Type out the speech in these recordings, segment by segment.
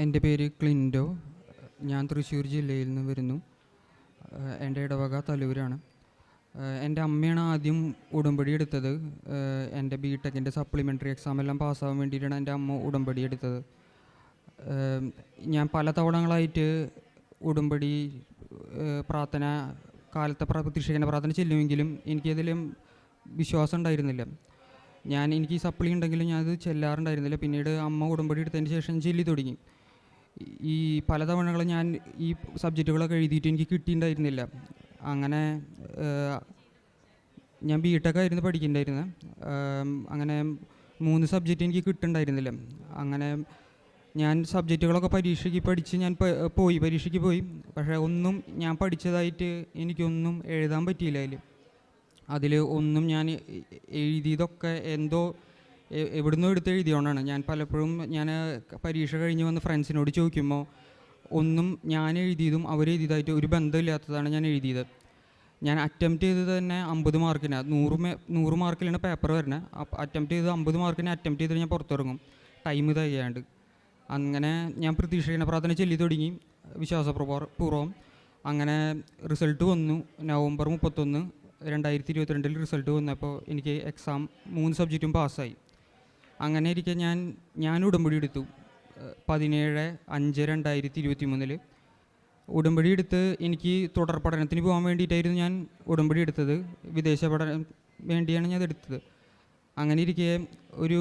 എൻ്റെ പേര് ക്ലിൻഡോ. ഞാൻ തൃശ്ശൂർ ജില്ലയിൽ നിന്ന് വരുന്നു. എൻ്റെ ഇടവക തലൂരാണ്. എൻ്റെ അമ്മയാണ് ആദ്യം ഉടമ്പടി എടുത്തത്. എൻ്റെ ബിടെക്കിൻ്റെ സപ്ലിമെൻ്ററി എക്സാം എല്ലാം പാസ്സാവാൻ വേണ്ടിയിട്ടാണ് എൻ്റെ അമ്മ ഉടമ്പടി എടുത്തത്. ഞാൻ പല തവണകളായിട്ട് ഉടമ്പടി പ്രാർത്ഥന കാലത്തെ പ്രതീക്ഷിക്കുന്ന പ്രാർത്ഥന ചെല്ലുമെങ്കിലും എനിക്കതിലും വിശ്വാസം ഉണ്ടായിരുന്നില്ല. എനിക്ക് ഈ സപ്ലി ഉണ്ടെങ്കിലും ഞാനത് ചെല്ലാറുണ്ടായിരുന്നില്ല. പിന്നീട് അമ്മ ഉടമ്പടി എടുത്തതിന് ശേഷം ചെല്ലി തുടങ്ങി. ഈ പലതവണകൾ ഞാൻ ഈ സബ്ജക്റ്റുകളൊക്കെ എഴുതിയിട്ട് എനിക്ക് കിട്ടിയിട്ടുണ്ടായിരുന്നില്ല. അങ്ങനെ ഞാൻ ബിടെക് ആയിരുന്നു പഠിക്കുന്നുണ്ടായിരുന്നത്. അങ്ങനെ 3 സബ്ജക്റ്റ് എനിക്ക് കിട്ടുന്നുണ്ടായിരുന്നില്ല. അങ്ങനെ ഞാൻ സബ്ജക്റ്റുകളൊക്കെ പരീക്ഷയ്ക്ക് പഠിച്ച് ഞാൻ പരീക്ഷയ്ക്ക് പോയി. പക്ഷേ ഒന്നും ഞാൻ പഠിച്ചതായിട്ട് എനിക്കൊന്നും എഴുതാൻ പറ്റിയില്ല. അതിൽ ഒന്നും ഞാൻ എഴുതിയതൊക്കെ എന്തോ എവിടുന്നോ എടുത്ത് എഴുതിയോണ്ടാണ്. ഞാൻ പലപ്പോഴും പരീക്ഷ കഴിഞ്ഞ് വന്ന് ഫ്രണ്ട്സിനോട് ചോദിക്കുമ്പോൾ ഒന്നും ഞാൻ എഴുതിയതും അവരെഴുതിയതായിട്ട് ഒരു ബന്ധമില്ലാത്തതാണ് ഞാൻ എഴുതിയത്. ഞാൻ അറ്റംപ്റ്റ് ചെയ്തത് തന്നെ 50 മാർക്കിനാണ്. 100 മാർക്കിലാണ് പേപ്പർ വരുന്നത്. അറ്റംപ്റ്റ് ചെയ്ത് 50 മാർക്കിന് അറ്റംപ്റ്റ് ചെയ്തിട്ട് ഞാൻ പുറത്തിറങ്ങും, ടൈം തികയാണ്ട്. അങ്ങനെ ഞാൻ പ്രതീക്ഷിക്കുന്ന പ്രാർത്ഥന ചൊല്ലി തുടങ്ങി വിശ്വാസപൂർവ്വം. അങ്ങനെ റിസൾട്ട് വന്നു. നവംബർ 31, 2022 റിസൾട്ട് വന്നപ്പോൾ എനിക്ക് എക്സാം 3 സബ്ജക്റ്റും പാസ്സായി. അങ്ങനെ ഇരിക്കെ ഞാൻ ഉടമ്പടി എടുത്തു 17/5/2023 ഉടമ്പടി എടുത്ത് എനിക്ക് തുടർ പഠനത്തിന് പോകാൻ വേണ്ടിയിട്ടായിരുന്നു ഞാൻ ഉടമ്പടി എടുത്തത്. വിദേശ പഠനം വേണ്ടിയാണ് ഞാൻ എടുത്തത്. അങ്ങനെ ഇരിക്കെ ഒരു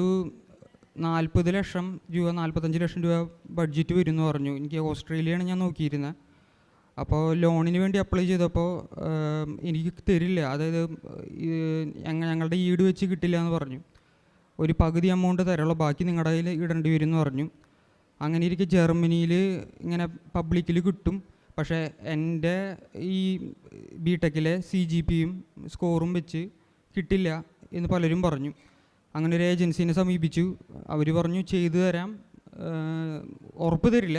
40 ലക്ഷം രൂപ 45 ലക്ഷം രൂപ ബഡ്ജറ്റ് വരും എന്ന് പറഞ്ഞു. എനിക്ക് ഓസ്ട്രേലിയയാണ് ഞാൻ നോക്കിയിരുന്നത്. അപ്പോൾ ലോണിന് വേണ്ടി അപ്ലൈ ചെയ്തപ്പോൾ എനിക്ക് തരില്ല, അതായത് ഞങ്ങളുടെ ഈട് വെച്ച് കിട്ടില്ല എന്ന് പറഞ്ഞു. ഒരു പകുതി എമൗണ്ട് തരുള്ളൂ, ബാക്കി നിങ്ങളുടെ കയ്യിൽ ഇടേണ്ടി വരും എന്ന് പറഞ്ഞു. അങ്ങനെ ഇരിക്കെ ജർമ്മനിയിൽ ഇങ്ങനെ പബ്ലിക്കിൽ കിട്ടും, പക്ഷേ എൻ്റെ ഈ ബിടെക്കിലെ CGPയും സ്കോറും വെച്ച് കിട്ടില്ല എന്ന് പലരും പറഞ്ഞു. അങ്ങനെ ഒരു ഏജൻസിനെ സമീപിച്ചു. അവർ പറഞ്ഞു ചെയ്തു തരാം, ഉറപ്പ് തരില്ല,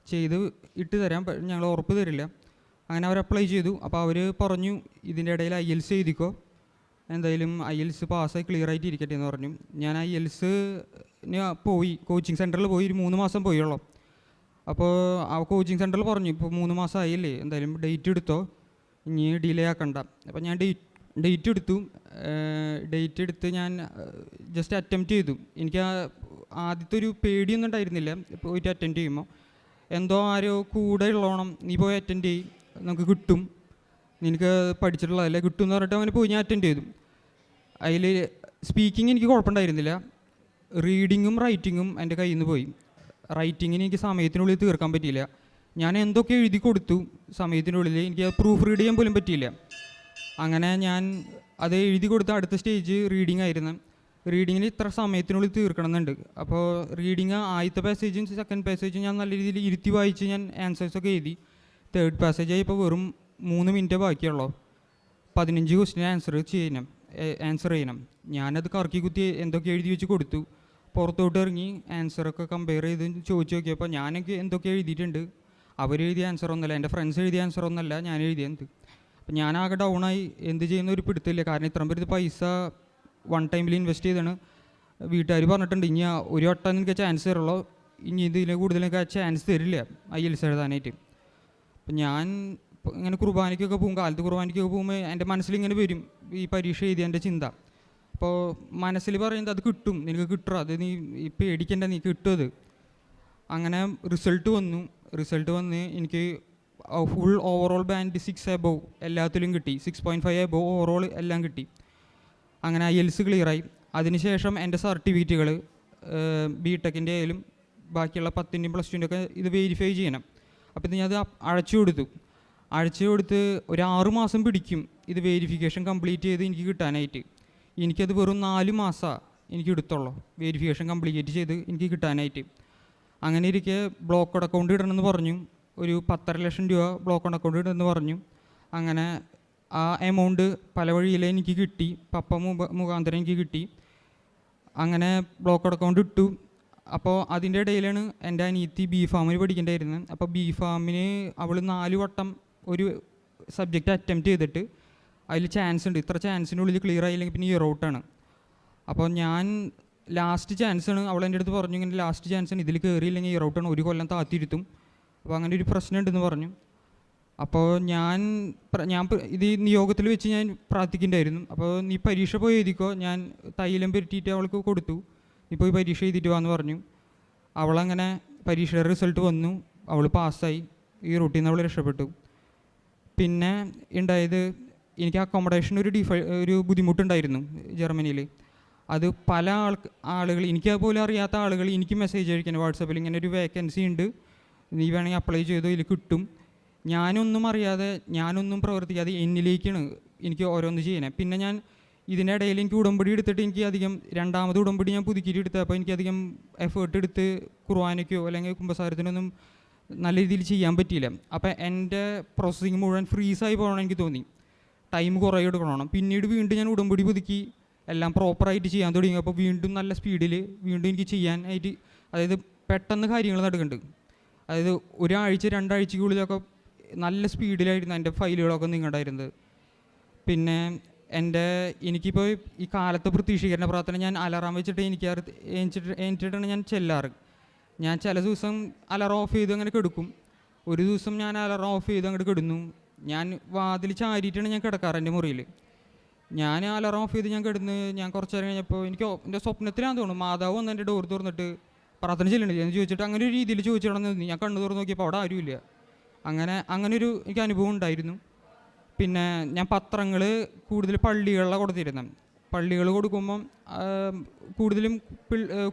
ചെയ്ത് ഇട്ട് തരാം, ഞങ്ങൾ ഉറപ്പ് തരില്ല. അങ്ങനെ അവർ അപ്ലൈ ചെയ്തു. അപ്പോൾ അവർ പറഞ്ഞു ഇതിൻ്റെ ഇടയിൽ IELTS എഴുതിക്കോ, എന്തായാലും IELTS പാസ്സായി ക്ലിയർ ആയിട്ട് ഇരിക്കട്ടെ എന്ന് പറഞ്ഞു. ഞാൻ IELTSന് പോയി, കോച്ചിങ് സെൻറ്ററിൽ പോയി. ഒരു 3 മാസം പോയുള്ളൂ. അപ്പോൾ ആ കോച്ചിങ് സെൻറ്ററിൽ പറഞ്ഞു ഇപ്പോൾ 3 മാസം ആയില്ലേ, എന്തായാലും ഡേറ്റ് എടുത്തോ, ഇനി ഡിലേ ആക്കണ്ട. അപ്പോൾ ഞാൻ ഡേറ്റ് എടുത്ത് ഞാൻ ജസ്റ്റ് അറ്റംപ്റ്റ് ചെയ്തു. എനിക്ക് ആദ്യത്തെ ഒരു പേടിയൊന്നും ഉണ്ടായിരുന്നില്ല. പോയിട്ട് അറ്റൻഡ് ചെയ്യുമ്പോൾ എന്തോ ആരോ കൂടെ ഉള്ളോണം, നീ പോയി അറ്റൻഡ് ചെയ്യും, നമുക്ക് കിട്ടും, നിനക്ക് പഠിച്ചിട്ടുള്ളതല്ലേ കിട്ടും എന്ന് പറഞ്ഞിട്ട് അങ്ങനെ പോയി ഞാൻ അറ്റൻഡ് ചെയ്തു. അതിൽ സ്പീക്കിംഗ് എനിക്ക് കുഴപ്പമുണ്ടായിരുന്നില്ല. റീഡിങ്ങും റൈറ്റിങ്ങും എൻ്റെ കയ്യിൽ നിന്ന് പോയി. റൈറ്റിങ്ങിന് എനിക്ക് സമയത്തിനുള്ളിൽ തീർക്കാൻ പറ്റിയില്ല. ഞാൻ എന്തൊക്കെ എഴുതി കൊടുത്തു സമയത്തിനുള്ളിൽ, എനിക്ക് പ്രൂഫ് റീഡ് ചെയ്യാൻ പോലും പറ്റിയില്ല. അങ്ങനെ ഞാൻ അത് എഴുതി കൊടുത്ത അടുത്ത സ്റ്റേജ് റീഡിങ് ആയിരുന്നു. റീഡിങ്ങിന് ഇത്ര സമയത്തിനുള്ളിൽ തീർക്കണമെന്നുണ്ട്. അപ്പോൾ റീഡിങ് ആദ്യത്തെ പാസേജും സെക്കൻഡ് പാസേജും ഞാൻ നല്ല രീതിയിൽ ഇരുത്തി വായിച്ച് ഞാൻ ആൻസേഴ്സൊക്കെ എഴുതി. തേർഡ് പാസേജായി ഇപ്പോൾ വെറും 3 മിനിറ്റ് ബാക്കിയുള്ളൂ. 15 ക്വസ്റ്റിന് ആൻസർ ചെയ്യണം. ഞാനത് കറക്കി കുത്തി എന്തൊക്കെ എഴുതി വെച്ച് കൊടുത്തു. പുറത്തോട്ട് ഇറങ്ങി ആൻസറൊക്കെ കമ്പയർ ചെയ്ത് ചോദിച്ചു നോക്കിയപ്പോൾ ഞാനൊക്കെ എന്തൊക്കെ എഴുതിയിട്ടുണ്ട്, അവരെഴുതിയ ആൻസറൊന്നുമല്ല, എൻ്റെ ഫ്രണ്ട്സ് എഴുതിയ ആൻസറൊന്നുമല്ല ഞാൻ എഴുതിയത്. അപ്പം ഞാനാകെ ഡൗണായി, എന്ത് ചെയ്യുന്ന ഒരു പിടുത്തില്ല. കാരണം ഇത്രയും പേര് പൈസ വൺ ടൈമിൽ ഇൻവെസ്റ്റ് ചെയ്താണ്. വീട്ടുകാർ പറഞ്ഞിട്ടുണ്ട് ഇനി ഒരു വട്ടം നിനക്ക് ചാൻസ് തരുള്ളൂ, ഇനി ഇതിൽ കൂടുതലൊക്കെ ചാൻസ് തരില്ല IELTS എഴുതാനായിട്ട്. അപ്പം ഞാൻ ഇങ്ങനെ കുർബാനയ്ക്കൊക്കെ പോകും, കാലത്ത് കുർബാനയ്ക്കൊക്കെ പോകുമ്പോൾ എൻ്റെ മനസ്സിലിങ്ങനെ വരും ഈ പരീക്ഷ എഴുതിയതിൻ്റെ ചിന്ത. അപ്പോൾ മനസ്സിൽ പറയുന്നത് അത് കിട്ടും, നിനക്ക് കിട്ടുക, അത് നീ പേടിക്കേണ്ട, നീ കിട്ടും അത്. അങ്ങനെ റിസൾട്ട് വന്ന് എനിക്ക് ഫുൾ ഓവറോൾ ബാൻഡ് 6 എബോവ് എല്ലാത്തിലും കിട്ടി. 6.5 എബോവ് ഓവറോൾ എല്ലാം കിട്ടി. അങ്ങനെ IELTS ക്ലിയറായി. അതിനുശേഷം എൻ്റെ സർട്ടിഫിക്കറ്റുകൾ ബിടെക്കിൻ്റെ ആയാലും ബാക്കിയുള്ള 10ൻ്റെയും +2ൻ്റെ ഒക്കെ ഇത് വെരിഫൈ ചെയ്യണം. അപ്പോൾ ഇത് ഞാൻ അത് അയച്ചു കൊടുത്ത് ഒരു 6 മാസം പിടിക്കും ഇത് വെരിഫിക്കേഷൻ കംപ്ലീറ്റ് ചെയ്ത് എനിക്ക് കിട്ടാനായിട്ട്. എനിക്കത് വെറും 4 മാസമാണ് എനിക്ക് എടുത്തുള്ളൂ വെരിഫിക്കേഷൻ കംപ്ലീറ്റ് ചെയ്ത് എനിക്ക് കിട്ടാനായിട്ട്. അങ്ങനെ ഇരിക്കെ ബ്ലോക്കഡ് അക്കൗണ്ട് ഇടണമെന്ന് പറഞ്ഞു. ഒരു 10.5 ലക്ഷം രൂപ ബ്ലോക്കഡ് അക്കൗണ്ട് ഇടണമെന്ന് പറഞ്ഞു. അങ്ങനെ ആ എമൗണ്ട് പല വഴിയിലെ എനിക്ക് കിട്ടി, പപ്പ മുഖാന്തരം എനിക്ക് കിട്ടി. അങ്ങനെ ബ്ലോക്കഡ് അക്കൗണ്ട് ഇട്ടു. അപ്പോൾ അതിൻ്റെ ഇടയിലാണ് എൻ്റെ അനിയത്തി B.Pharm പഠിക്കേണ്ടായിരുന്നത്. അപ്പോൾ B.Pharm അവൾ 4 വട്ടം ഒരു സബ്ജക്റ്റ് അറ്റംപ്റ്റ് ചെയ്തിട്ട് അതിൽ ചാൻസ് ഉണ്ട്, ഇത്ര ചാൻസിനുള്ളിൽ ക്ലിയർ ആയില്ലെങ്കിൽ പിന്നെ ഇയർ ഔട്ടാണ്. അപ്പോൾ ഞാൻ ലാസ്റ്റ് ചാൻസാണ്. അവൾ എൻ്റെ അടുത്ത് പറഞ്ഞു, ഇങ്ങനെ ലാസ്റ്റ് ചാൻസാണ്, ഇതിൽ കയറിയില്ലെങ്കിൽ ഈ റൗട്ടാണ്, ഒരു കൊല്ലം താത്തിരുത്തും, അപ്പോൾ അങ്ങനെ ഒരു പ്രശ്നം ഉണ്ടെന്ന് പറഞ്ഞു. അപ്പോൾ ഞാൻ ഇത് നിയോഗത്തിൽ വെച്ച് ഞാൻ പ്രാർത്ഥിക്കേണ്ടായിരുന്നു. അപ്പോൾ നീ പരീക്ഷ പോയി എഴുതിക്കോ, ഞാൻ തൈലം പുരട്ടിയിട്ട് അവൾക്ക് കൊടുത്തു, നീ പോയി പരീക്ഷ എഴുതിയിട്ട് വാന്ന് പറഞ്ഞു. അവളങ്ങനെ പരീക്ഷയുടെ റിസൾട്ട് വന്നു, അവൾ പാസ്സായി, ഈ റൂട്ടിൽ നിന്ന് അവൾ രക്ഷപ്പെട്ടു. പിന്നെ ഉണ്ടായത്, എനിക്ക് അക്കോമഡേഷൻ ഒരു ബുദ്ധിമുട്ടുണ്ടായിരുന്നു ജർമ്മനിയിൽ. അത് പല ആളുകൾ, എനിക്ക് അതുപോലെ അറിയാത്ത ആളുകൾ എനിക്ക് മെസ്സേജ് അയക്കണം വാട്സാപ്പിൽ, ഇങ്ങനെ ഒരു വേക്കൻസി ഉണ്ട്, നീ വേണമെങ്കിൽ അപ്ലൈ ചെയ്തോ, ഇതിൽ കിട്ടും. ഞാനൊന്നും അറിയാതെ, ഞാനൊന്നും പ്രവർത്തിക്കാതെ എന്നിലേക്കാണ് എനിക്ക് ഓരോന്ന് ചെയ്യണേ. പിന്നെ ഞാൻ ഇതിനിടയിൽ എനിക്ക് ഉടമ്പടി എടുത്തിട്ട് എനിക്ക് അധികം, രണ്ടാമത് ഉടമ്പടി ഞാൻ പുതുക്കിയിട്ട് എടുത്തപ്പോൾ എനിക്കധികം എഫേർട്ട് എടുത്ത് കുർബാനയ്ക്കോ അല്ലെങ്കിൽ കുമ്പസാരത്തിനൊന്നും നല്ല രീതിയിൽ ചെയ്യാൻ പറ്റിയില്ല. അപ്പോൾ എൻ്റെ പ്രോസസ്സിങ് മുഴുവൻ ഫ്രീസായി പോകണം എനിക്ക് തോന്നി, ടൈം കുറേ എടുക്കണം. പിന്നീട് വീണ്ടും ഞാൻ ഉടമ്പടി പുതുക്കി എല്ലാം പ്രോപ്പറായിട്ട് ചെയ്യാൻ തുടങ്ങി. അപ്പോൾ വീണ്ടും നല്ല സ്പീഡിൽ വീണ്ടും എനിക്ക് ചെയ്യാനായിട്ട്, അതായത് പെട്ടെന്ന് കാര്യങ്ങൾ നടക്കുന്നുണ്ട്. അതായത് ഒരാഴ്ച 2 ആഴ്ചയ്ക്കുള്ളിലൊക്കെ നല്ല സ്പീഡിലായിരുന്നു എൻ്റെ ഫയലുകളൊക്കെ നീങ്ങണ്ടായിരുന്നത്. പിന്നെ എനിക്കിപ്പോൾ ഈ കാലത്ത് പ്രതീക്ഷിക്കുന്ന പ്രാർത്ഥന ഞാൻ അലാറം വെച്ചിട്ട് എനിച്ചിട്ടാണ് ഞാൻ ചെല്ലാറ്. ഞാൻ ചില ദിവസം അലാറം ഓഫ് ചെയ്ത് അങ്ങനെ കിടക്കും. ഒരു ദിവസം ഞാൻ അലാറം ഓഫ് ചെയ്ത് അങ്ങോട്ട് കിടന്നു. ഞാൻ വാതിൽ ചാരിയിട്ടാണ് ഞാൻ കിടക്കാറ് എൻ്റെ മുറിയിൽ. ഞാൻ അലാറം ഓഫ് ചെയ്ത് ഞാൻ കിടന്ന് ഞാൻ കുറച്ച് നേരം കഴിഞ്ഞപ്പോൾ എൻ്റെ സ്വപ്നത്തിലാണെന്ന് തോന്നുന്നു, മാതാവ് വന്ന് എൻ്റെ ഡോർ തുറന്നിട്ട് പ്രാർത്ഥന ചെല്ലണില്ല എന്ന് ചോദിച്ചിട്ട് അങ്ങനെ ഒരു രീതിയിൽ ചോദിച്ചിടന്ന് ഞാൻ കണ്ണു തുറന്ന് നോക്കിയപ്പോൾ അവിടെ ആരുമില്ല. അങ്ങനൊരു എനിക്ക് അനുഭവം ഉണ്ടായിരുന്നു. പിന്നെ ഞാൻ പത്രങ്ങൾ കൂടുതൽ പള്ളികളിലാണ് കൊടുത്തിരുന്നത്. പള്ളികൾ കൊടുക്കുമ്പം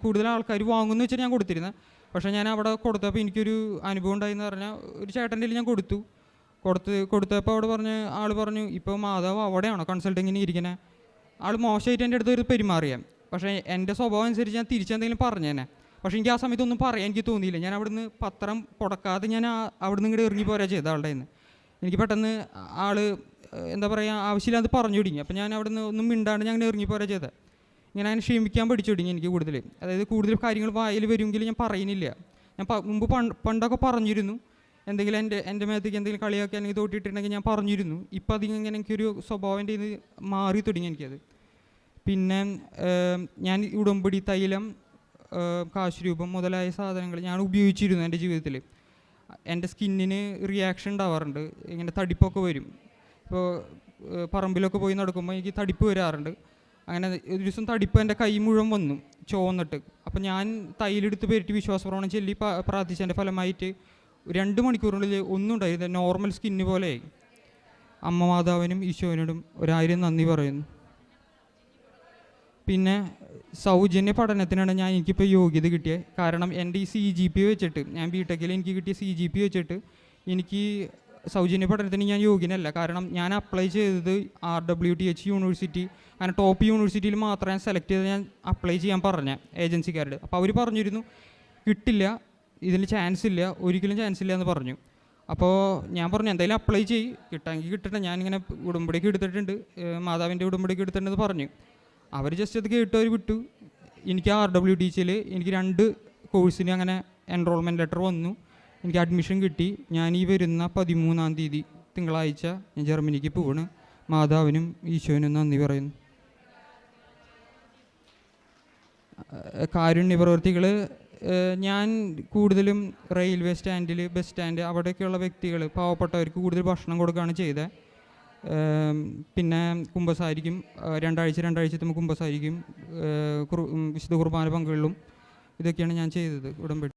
കൂടുതൽ ആൾക്കാർ വാങ്ങുമെന്ന് വെച്ചാൽ ഞാൻ കൊടുത്തിരുന്നത്. പക്ഷേ ഞാൻ അവിടെ കൊടുത്തപ്പോൾ എനിക്കൊരു അനുഭവം ഉണ്ടായിന്ന് പറഞ്ഞാൽ, ഒരു ചേട്ടൻ്റെ ഞാൻ കൊടുത്തപ്പോൾ അവിടെ ആൾ പറഞ്ഞു, ഇപ്പോൾ മാതാവ് അവിടെയാണോ കൺസൾട്ടിങ്ങിന് ഇരിക്കുന്നത്. ആൾ മോശമായിട്ട് എൻ്റെ അടുത്ത് ഒരു പെരുമാറിയാൽ, പക്ഷേ എൻ്റെ സ്വഭാവം അനുസരിച്ച് ഞാൻ തിരിച്ചെന്തെങ്കിലും പറഞ്ഞേനെ. പക്ഷേ എനിക്ക് ആ സമയത്തൊന്നും പറയാൻ എനിക്ക് തോന്നിയില്ല. ഞാൻ അവിടുന്ന് പത്രം കൊടുക്കാതെ ഞാൻ അവിടുന്ന് ഇങ്ങോട്ട് ഇറങ്ങി പോരാ ചെയ്ത ആളുടെ നിന്ന്. എനിക്ക് പെട്ടെന്ന് ആൾ എന്താ പറയുക, ആവശ്യമില്ലാതെ പറഞ്ഞു തുടങ്ങി. അപ്പോൾ ഞാൻ അവിടുന്ന് ഒന്നും മിണ്ടാണ്ട് ഞാൻ അങ്ങനെ ഇറങ്ങി പോരാ ചെയ്തത്. ഇങ്ങനെ അതിനെ ക്ഷമിക്കാൻ പഠിച്ചു തുടങ്ങി എനിക്ക് കൂടുതൽ. അതായത് കൂടുതൽ കാര്യങ്ങൾ വായിൽ വരുമെങ്കിലും ഞാൻ പറയുന്നില്ല. ഞാൻ മുമ്പ് പണ്ടൊക്കെ പറഞ്ഞിരുന്നു, എന്തെങ്കിലും എൻ്റെ മേത്തേക്ക് എന്തെങ്കിലും കളിയാക്കി അല്ലെങ്കിൽ തോട്ടിട്ടുണ്ടെങ്കിൽ ഞാൻ പറഞ്ഞിരുന്നു. ഇപ്പം അധികം ഇങ്ങനെ എനിക്കൊരു സ്വഭാവൻ്റെ ഇത് മാറി തുടങ്ങി എനിക്കത്. പിന്നെ ഞാൻ ഉടമ്പടി, തൈലം, കാശുരൂപം മുതലായ സാധനങ്ങൾ ഞാൻ ഉപയോഗിച്ചിരുന്നു എൻ്റെ ജീവിതത്തിൽ. എൻ്റെ സ്കിന്നിന് റിയാക്ഷൻ ഉണ്ടാവാറുണ്ട്, ഇങ്ങനെ തടിപ്പൊക്കെ വരും. ഇപ്പോൾ പറമ്പിലൊക്കെ പോയി നടക്കുമ്പോൾ എനിക്ക് തടിപ്പ് വരാറുണ്ട്. അങ്ങനെ ഒരു ദിവസം തടിപ്പ് എൻ്റെ കൈ മുഴുവൻ വന്നു ചുവന്നിട്ട്. അപ്പം ഞാൻ തൈലെടുത്ത് പേരിട്ട് വിശ്വാസപ്രമാണം ചൊല്ലി പ്രാർത്ഥിച്ചതിൻ്റെ ഫലമായിട്ട് 2 മണിക്കൂറിനുള്ളിൽ ഒന്നും ഉണ്ടായില്ല, നോർമൽ സ്കിന്ന് പോലെയായി. അമ്മ മാതാവിനും ഈശോനോടും 1000 നന്ദി പറയുന്നു. പിന്നെ സൗജന്യ പഠനത്തിനാണ് എനിക്കിപ്പോൾ യോഗ്യത കിട്ടിയത്. കാരണം എൻ്റെ ഈ CGP വെച്ചിട്ട്, ഞാൻ ബിടെക്കിൽ എനിക്ക് കിട്ടിയ CGP വെച്ചിട്ട് എനിക്ക് സൗജന്യ പഠനത്തിന് ഞാൻ യോഗ്യനല്ല. കാരണം ഞാൻ അപ്ലൈ ചെയ്തത് RWTH യൂണിവേഴ്സിറ്റി, അങ്ങനെ ടോപ്പ് യൂണിവേഴ്സിറ്റിയിൽ മാത്രമേ സെലക്ട് ചെയ്ത് ഞാൻ അപ്ലൈ ചെയ്യാൻ പറഞ്ഞ ഏജൻസിക്കാരുടെ. അപ്പോൾ അവർ പറഞ്ഞിരുന്നു കിട്ടില്ല, ഇതിന് ചാൻസ് ഇല്ല, ഒരിക്കലും ചാൻസ് ഇല്ല എന്ന് പറഞ്ഞു. അപ്പോൾ ഞാൻ പറഞ്ഞു എന്തായാലും അപ്ലൈ ചെയ്യ്, കിട്ടാമെങ്കിൽ കിട്ടട്ടെ, ഞാനിങ്ങനെ ഉടമ്പടിക്ക് എടുത്തിട്ടുണ്ട്, മാതാവിൻ്റെ ഉടമ്പടിക്ക് എടുത്തിട്ടുണ്ടെന്ന് പറഞ്ഞു. അവർ ജസ്റ്റ് അത് കേട്ട് അവർ വിട്ടു. എനിക്ക് RWTHയിൽ എനിക്ക് 2 കോഴ്സിന് അങ്ങനെ എൻറോൾമെൻറ്റ് ലെറ്റർ വന്നു, എനിക്ക് അഡ്മിഷൻ കിട്ടി. ഞാൻ ഈ വരുന്ന 13-ാം തീയതി തിങ്കളാഴ്ച ഞാൻ ജർമ്മനിക്ക് പോവാണ്. മാതാവിനും ഈശോനും നന്ദി പറയുന്നു. കാരുണ്യ പ്രവൃത്തികൾ ഞാൻ കൂടുതലും റെയിൽവേ സ്റ്റാൻഡിൽ, ബസ് സ്റ്റാൻഡ്, അവിടെയൊക്കെയുള്ള വ്യക്തികൾ, പാവപ്പെട്ടവർക്ക് കൂടുതൽ ഭക്ഷണം കൊടുക്കുകയാണ് ചെയ്തത്. പിന്നെ കുമ്പസാരിക്കും, 2 ആഴ്ച കുമ്പസാരിക്കും, വിശുദ്ധ കുർബാന പങ്കുകളിലും ഇതൊക്കെയാണ് ഞാൻ ചെയ്തത് ഉടമ്പടി.